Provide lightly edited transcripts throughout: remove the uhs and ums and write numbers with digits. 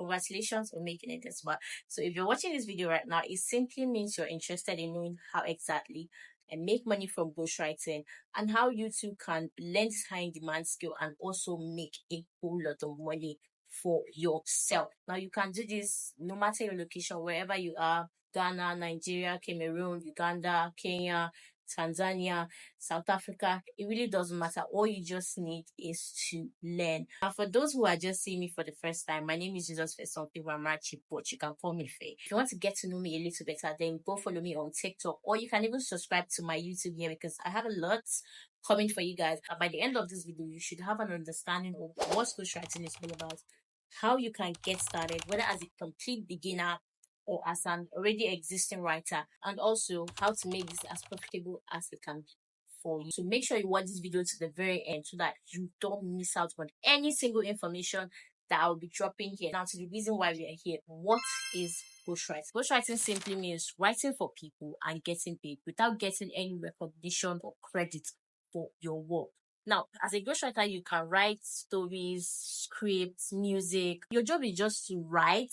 congratulations on making it this far. So if you're watching this video right now, it simply means you're interested in knowing how exactly and make money from ghostwriting and how you too can learn this high in demand skill and also make a whole lot of money for yourself. Now you can do this no matter your location, wherever you are: Ghana, Nigeria, Cameroon, Uganda, Kenya, Tanzania, South Africa. It really doesn't matter. All you just need is to learn. Now, for those who are just seeing me for the first time, my name is Jesus for something Wamrachi, but you can call me Faye. If you want to get to know me a little better, then go follow me on TikTok, or you can even subscribe to my YouTube here because I have a lot coming for you guys. And by the end of this video, you should have an understanding of what ghostwriting is all about, how you can get started, whether as a complete beginner or as an already existing writer, and also how to make this as profitable as it can be for you. So make sure you watch this video to the very end so that you don't miss out on any single information that I'll be dropping here. Now to the reason why we are here. What is ghostwriting? Ghostwriting simply means writing for people and getting paid without getting any recognition or credit for your work. Now, as a ghostwriter, you can write stories, scripts, music. Your job is just to write,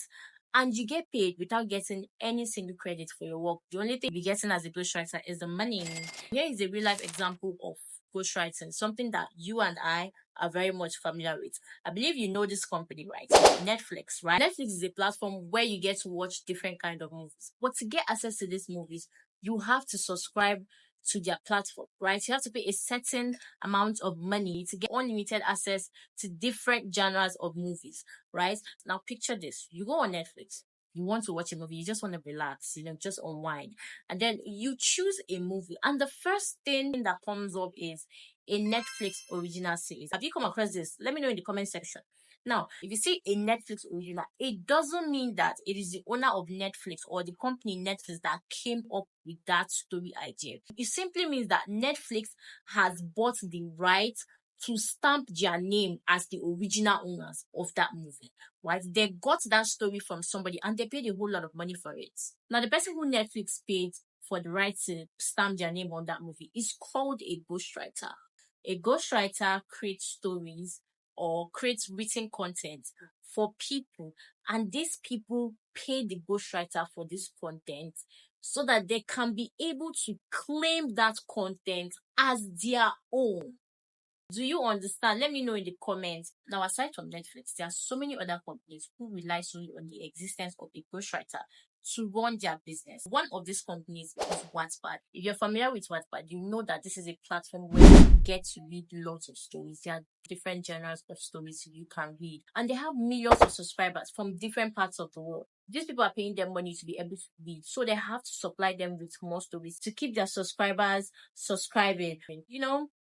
and you get paid without getting any single credit for your work. The only thing you're getting as a ghostwriter is the money. Here is a real life example of ghostwriting, something that you and I are very much familiar with. I believe you know this company, right? Netflix, right? Netflix is a platform where you get to watch different kind of movies. But to get access to these movies, you have to subscribe to their platform, right? You have to pay a certain amount of money to get unlimited access to different genres of movies, right? Now picture this: you go on Netflix, you want to watch a movie, you just want to relax, just unwind, and then you choose a movie, and the first thing that comes up is a Netflix original series. Have you come across this? Let me know in the comment section. Now, if you see a Netflix original, it doesn't mean that it is the owner of Netflix or the company Netflix that came up with that story idea. It simply means that Netflix has bought the right to stamp their name as the original owners of that movie, right? They got that story from somebody and they paid a whole lot of money for it. Now, the person who Netflix paid for the right to stamp their name on that movie is called a ghostwriter. A ghostwriter creates stories or creates written content for people, and these people pay the ghostwriter for this content so that they can be able to claim that content as their own. Do you understand? Let me know in the comments. Now, aside from Netflix, there are so many other companies who rely solely on the existence of a ghostwriter to run their business. One of these companies is Wattpad. If you're familiar with Wattpad, you know that this is a platform where you get to read lots of stories. There are different genres of stories you can read, and they have millions of subscribers from different parts of the world. These people are paying them money to be able to read, so they have to supply them with more stories to keep their subscribers subscribing.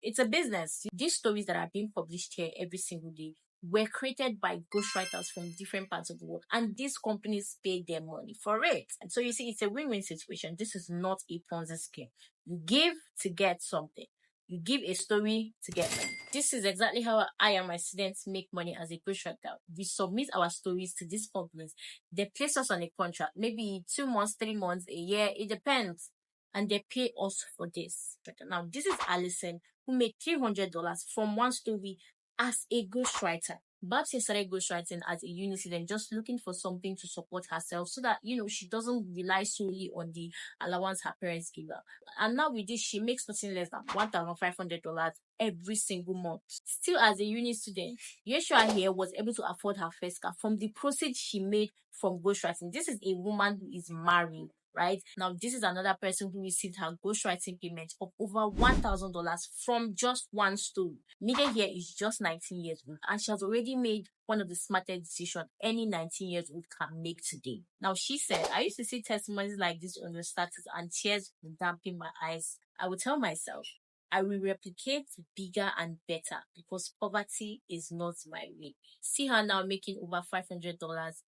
It's a business. These stories that are being published here every single day were created by ghostwriters from different parts of the world, and these companies pay them money for it. And so you see, it's a win-win situation. This is not a Ponzi scheme. You give to get something. You give a story to get money. This is exactly how I and my students make money as a ghostwriter. We submit our stories to these companies. They place us on a contract, maybe 2 months, 3 months, a year. It depends. And they pay us for this. Now, this is Allison, who made $300 from one story as a ghostwriter. Babs started ghostwriting as a uni student, just looking for something to support herself so that, she doesn't rely solely on the allowance her parents give her. And now with this, she makes nothing less than $1,500 every single month. Still, as a uni student, Yeshua here was able to afford her first car from the proceeds she made from ghostwriting. This is a woman who is married, right? Now, this is another person who received her ghostwriting payment of over $1,000 from just one story. Megan here is just 19 years old, and she has already made one of the smartest decisions any 19 years old can make today. Now, she said, I used to see testimonies like this on your status and tears would dampen my eyes. I would tell myself, I will replicate bigger and better because poverty is not my way. See her now making over $500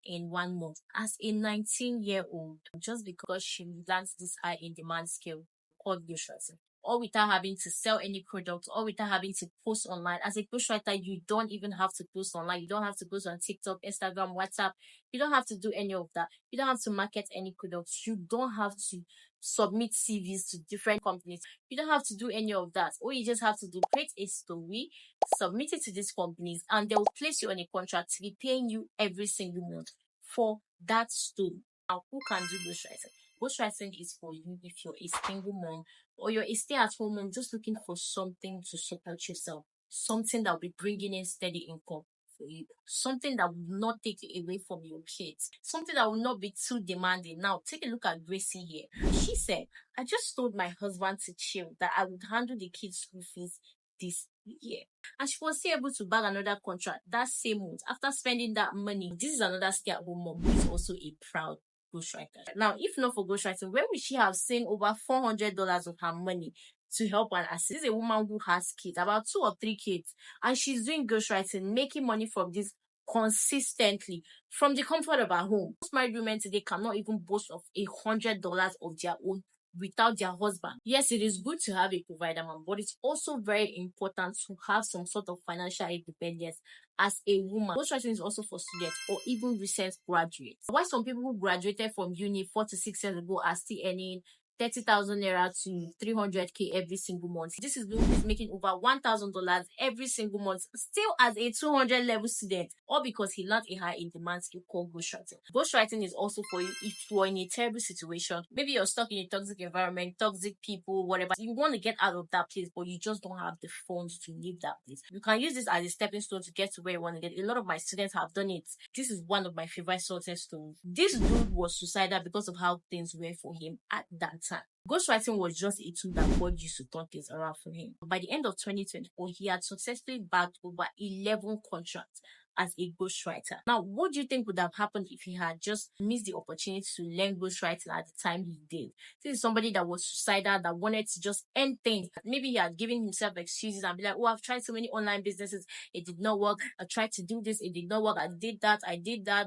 in 1 month as a 19-year-old just because she learned this high in demand skill called ghostwriting. Or without having to sell any product, or without having to post online. As a ghostwriter, you don't even have to post online. You don't have to post on TikTok, Instagram, WhatsApp. You don't have to do any of that. You don't have to market any products. You don't have to submit CVs to different companies. You don't have to do any of that. All you just have to do, create a story, submit it to these companies, and they will place you on a contract to be paying you every single month for that story. Now, who can do ghostwriting? Ghostwriting is for you if you're a single mom or you're a stay-at-home mom just looking for something to support yourself, something that will be bringing in steady income for you, something that will not take you away from your kids, something that will not be too demanding. Now, take a look at Gracie here. She said, I just told my husband to chill, that I would handle the kids' school fees this year. And she was still able to bag another contract that same month after spending that money. This is another stay-at-home mom who is also a proud ghostwriter. Now, if not for ghostwriting, where would she have seen over $400 of her money to help and assist? This is a woman who has kids, about 2 or 3 kids, and she's doing ghostwriting, making money from this consistently from the comfort of her home. Most married women today cannot even boast of $100 of their own without their husband. Yes, it is good to have a provider man, but it's also very important to have some sort of financial independence as a woman. Ghostwriting is also for students or even recent graduates. Why some people who graduated from uni 4 to 6 years ago are still earning 30,000 naira to 300k every single month. This is who is making over $1,000 every single month, still as a 200 level student, all because he learned a high in demand skill called ghostwriting. Ghostwriting is also for you if you're in a terrible situation. Maybe you're stuck in a toxic environment, toxic people, whatever. You want to get out of that place, but you just don't have the funds to leave that place. You can use this as a stepping stone to get to where you want to get. A lot of my students have done it. This is one of my favorite success stories. This dude was suicidal because of how things were for him at that time. Ghostwriting was just a tool that God used to turn things around for him. By the end of 2024, he had successfully bagged over 11 contracts as a ghostwriter. Now, what do you think would have happened if he had just missed the opportunity to learn ghostwriting at the time he did? This is somebody that was suicidal, that wanted to just end things. Maybe he had given himself excuses and be like, oh, I've tried so many online businesses, it did not work. I tried to do this, it did not work. I did that,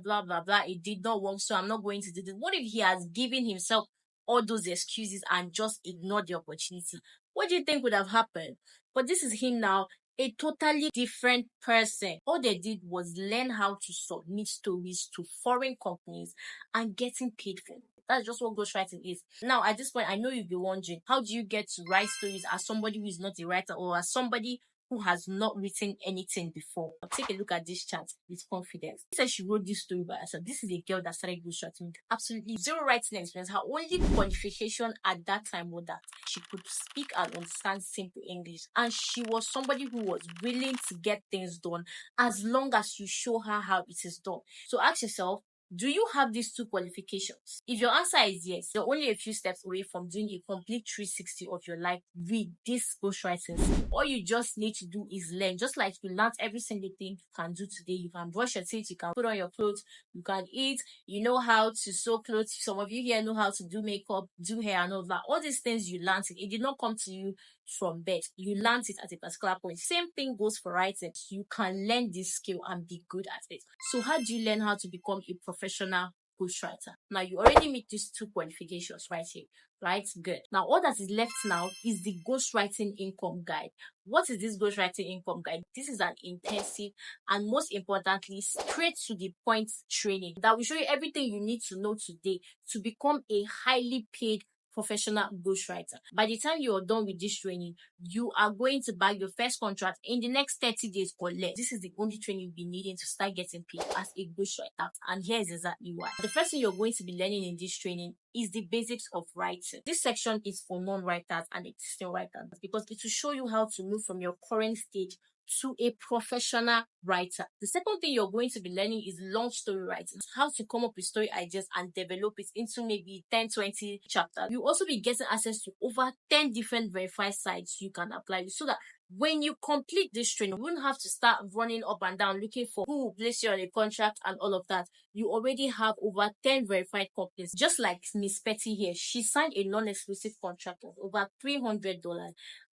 blah, blah, blah. It did not work, so I'm not going to do this. What if he has given himself all those excuses and just ignored the opportunity? What do you think would have happened? But this is him now, a totally different person. All they did was learn how to submit stories to foreign companies and getting paid for it. That's just what ghostwriting is. Now, at this point, I know you'll be wondering, how do you get to write stories as somebody who is not a writer or as somebody who has not written anything before? Take a look at this chart with confidence. She said she wrote this story by herself. This is a girl that started ghostwriting with absolutely zero writing experience. Her only qualification at that time was that she could speak and understand simple English, and she was somebody who was willing to get things done as long as you show her how it is done. So ask yourself, do you have these 2 qualifications? If your answer is yes, you're only a few steps away from doing a complete 360 of your life with this ghostwriting skill. All you just need to do is learn. Just like you learned every single thing you can do today. You can brush your teeth, you can put on your clothes, you can eat, you know how to sew clothes. Some of you here know how to do makeup, do hair and all that. All these things you learned, it did not come to you from birth. You learned it at a particular point. Same thing goes for writing. You can learn this skill and be good at it. So how do you learn how to become a professional ghostwriter? Now, you already meet these 2 qualifications right here, right? Good. Now, all that is left now is the ghostwriting income guide. What is this ghostwriting income guide? This is an intensive and most importantly, straight to the point training that will show you everything you need to know today to become a highly paid professional ghostwriter. By the time you are done with this training, you are going to bag your first contract in the next 30 days or less. This is the only training you'll be needing to start getting paid as a ghostwriter. And here's exactly why. The first thing you're going to be learning in this training is the basics of writing. This section is for non-writers and existing writers because it will show you how to move from your current stage to a professional writer. The second thing you're going to be learning is long story writing, how to come up with story ideas and develop it into maybe 10-20 chapters. You'll also be getting access to over 10 different verified sites you can apply with, so that when you complete this training, you won't have to start running up and down looking for who will place you on a contract and all of that. You already have over 10 verified companies. Just like Miss Petty here, she signed a non-exclusive contract of over $300.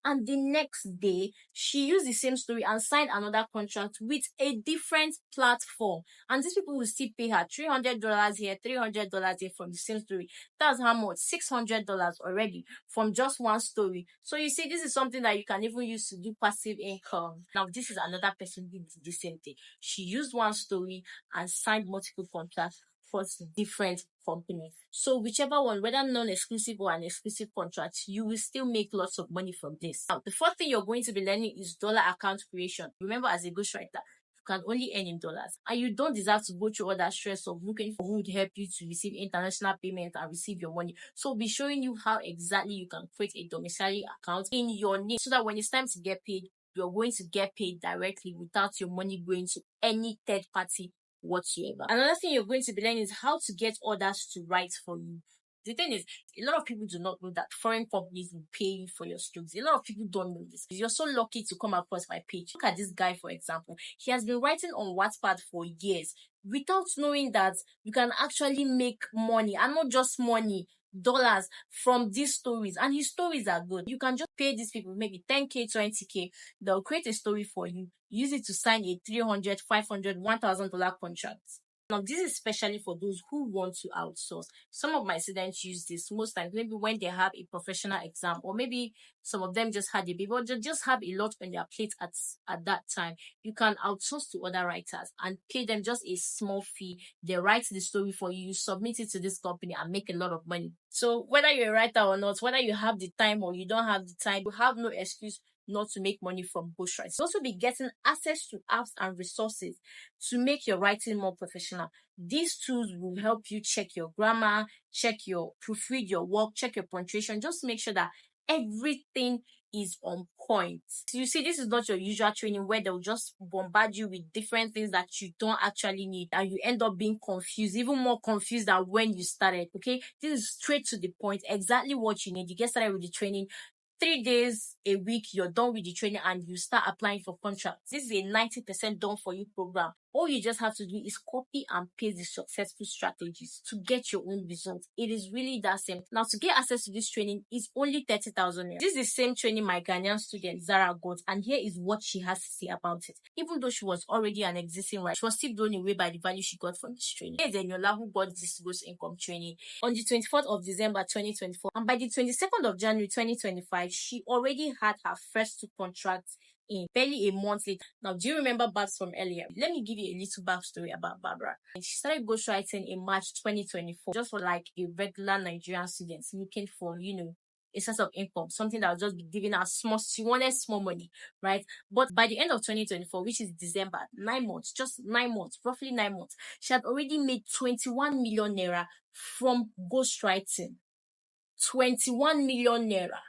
And the next day, she used the same story and signed another contract with a different platform. And these people will still pay her $300 here, $300 here from the same story. That's how much? $600 already from just one story. So you see, this is something that you can even use to do passive income. Now, this is another person who did the same thing. She used one story and signed multiple contracts for different companies. So whichever one, whether non-exclusive or an exclusive contract, you will still make lots of money from this. Now, the fourth thing you're going to be learning is dollar account creation. Remember, as a ghostwriter, can only earn in dollars. And you don't deserve to go through all that stress of looking for who would help you to receive international payment and receive your money. So we'll be showing you how exactly you can create a domiciliary account in your name so that when it's time to get paid, you're going to get paid directly without your money going to any third party whatsoever. Another thing you're going to be learning is how to get others to write for you. The thing is, a lot of people do not know that foreign companies will pay you for your skills. A lot of people don't know this. You're so lucky to come across my page. Look at this guy, for example. He has been writing on Wattpad for years without knowing that you can actually make money, and not just money, dollars from these stories. And his stories are good. You can just pay these people maybe 10K, 20K. They'll create a story for you. Use it to sign a $300, $500, $1,000 contract. Now, this is especially for those who want to outsource. Some of my students use this most times, maybe when they have a professional exam, or maybe some of them just had a baby, or they just have a lot on their plate at that time. You can outsource to other writers and pay them just a small fee. They write the story for you, you submit it to this company and make a lot of money. So whether you're a writer or not, whether you have the time or you don't have the time, you have no excuse not to make money from ghostwriting. You'll also be getting access to apps and resources to make your writing more professional. These tools will help you check your grammar, proofread your work, check your punctuation, just to make sure that everything is on point. So you see, this is not your usual training where they'll just bombard you with different things that you don't actually need, and you end up being confused, even more confused than when you started. Okay, this is straight to the point, exactly what you need. You get started with the training. 3 days a week, you're done with the training and you start applying for contracts. This is a 90% done for you program. All you just have to do is copy and paste the successful strategies to get your own results. It is really that simple. Now, to get access to this training is only 30,000 naira. This is the same training my Ghanaian student Zara got, and here is what she has to say about it. Even though she was already an existing writer, she was still blown away by the value she got from this training. Here's Eniola, who got this gross income training on the 24th of December 2024, and by the 22nd of January 2025, she already had her first 2 contracts in barely a month later. Now, do you remember Babs from earlier? Let me give you a little backstory about Barbara. She started ghostwriting in March 2024, just for like a regular Nigerian student looking for, a source of income, something that will just be giving her small. She wanted small money, right? But by the end of 2024, which is December, 9 months, just 9 months, roughly 9 months, she had already made 21 million naira from ghostwriting. 21 million naira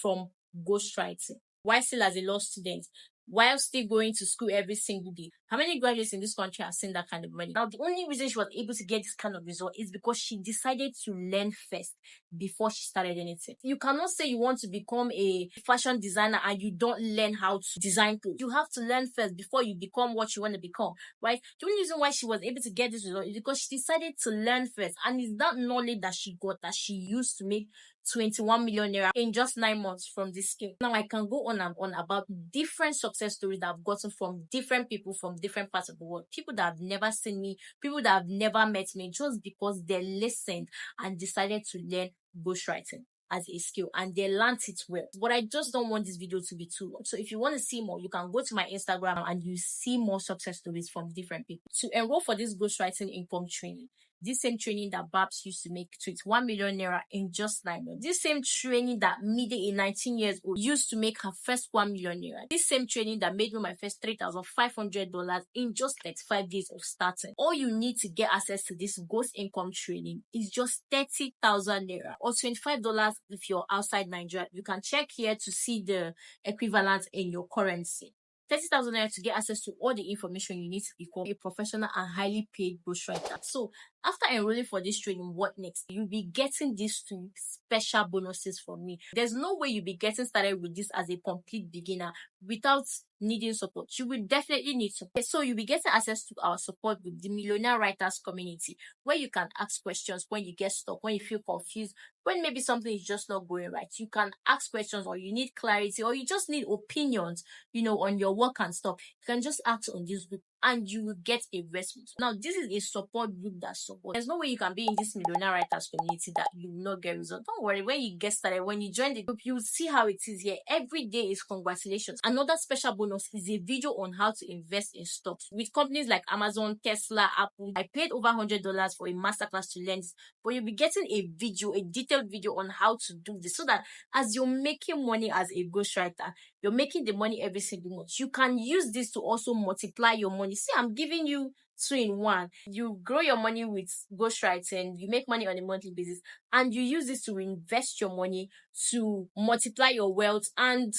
from ghostwriting, while still as a law student, while still going to school every single day. How many graduates in this country have seen that kind of money? Now, the only reason she was able to get this kind of result is because she decided to learn first before she started anything. You cannot say you want to become a fashion designer and you don't learn how to design clothes. You have to learn first before you become what you want to become, right? The only reason why she was able to get this result is because she decided to learn first, and it's that knowledge that she got that she used to make 21 million naira in just 9 months from this skill. Now, I can go on and on about different success stories that I've gotten from different people from different parts of the world. People that have never seen me, people that have never met me, just because they listened and decided to learn ghostwriting as a skill, and they learned it well. But I just don't want this video to be too long. So if you want to see more, you can go to my Instagram and you see more success stories from different people. To enroll for this ghostwriting income training, this same training that Babs used to make 21 million naira in just 9 months. This same training that Mide, a 19 years old, used to make her first 1 million naira. This same training that made me my first $3,500 in just 35 days of starting. All you need to get access to this ghost income training is just 30,000 naira, or $25 if you're outside Nigeria. You can check here to see the equivalent in your currency. 30,000 naira to get access to all the information you need to become a professional and highly paid ghostwriter. So after enrolling for this training, what next? You'll be getting these 2 special bonuses from me. There's no way you'll be getting started with this as a complete beginner without needing support. You will definitely need support. So you'll be getting access to our support with the Millionaire Writers community, where you can ask questions when you get stuck, when you feel confused, when maybe something is just not going right. You can ask questions, or you need clarity, or you just need opinions, on your work and stuff. You can just ask on this group and you will get a response. Now, this is a support group that supports. There's no way you can be in this Millionaire Writers community that you will not get results. Don't worry, when you get started, when you join the group, you will see how it is here. Every day is congratulations. Another special bonus is a video on how to invest in stocks with companies like Amazon, Tesla, Apple. I paid over $100 for a masterclass to learn this, but you'll be getting a video, a detailed video on how to do this, so that as you're making money as a ghostwriter, you're making the money every single month. You can use this to also multiply your money. See, I'm giving you two in one. You grow your money with ghostwriting, you make money on a monthly basis, and you use this to invest your money to multiply your wealth. And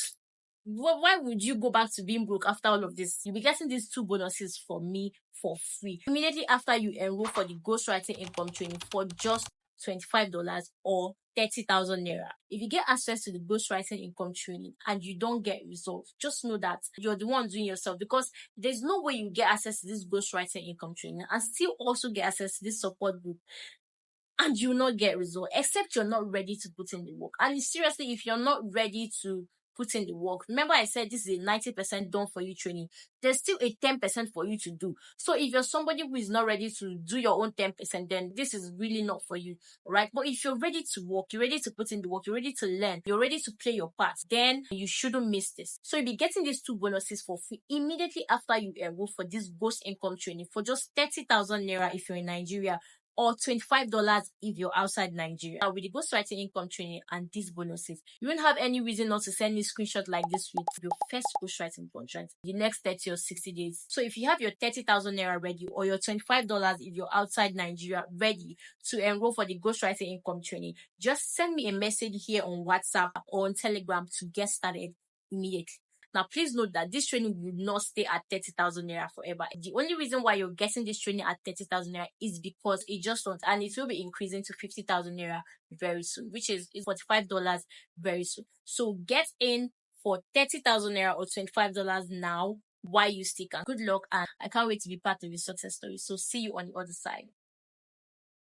why would you go back to being broke after all of this? You'll be getting these two bonuses from me for free immediately after you enroll for the ghostwriting income training for just $25 or 30,000 naira. If you get access to the ghostwriting income training and you don't get results, just know that you're the one doing yourself, because there's no way you get access to this ghostwriting income training and still also get access to this support group and you not get result, except you're not ready to put in the work. And seriously, if you're not ready to put in the work, remember I said this is a 90% done for you training. There's still a 10% for you to do. So if you're somebody who is not ready to do your own 10%, then this is really not for you, right? But if you're ready to work, you're ready to put in the work, you're ready to learn, you're ready to play your part, then you shouldn't miss this. So you'll be getting these two bonuses for free immediately after you enroll for this ghost income training for just 30,000 naira if you're in Nigeria, or $25 if you're outside Nigeria. Now, with the ghostwriting income training and these bonuses, you won't have any reason not to send me screenshot like this with your first ghostwriting contract the next 30 or 60 days. So if you have your 30,000 naira ready, or your $25 if you're outside Nigeria ready to enroll for the ghostwriting income training, just send me a message here on WhatsApp or on Telegram to get started immediately. Now, please note that this training will not stay at 30,000 naira forever. The only reason why you're getting this training at 30,000 naira is because it just wants, and it will be increasing to 50,000 naira very soon, which is $45 very soon. So get in for 30,000 naira or $25 now while you still can. Good luck, and I can't wait to be part of your success story. So see you on the other side.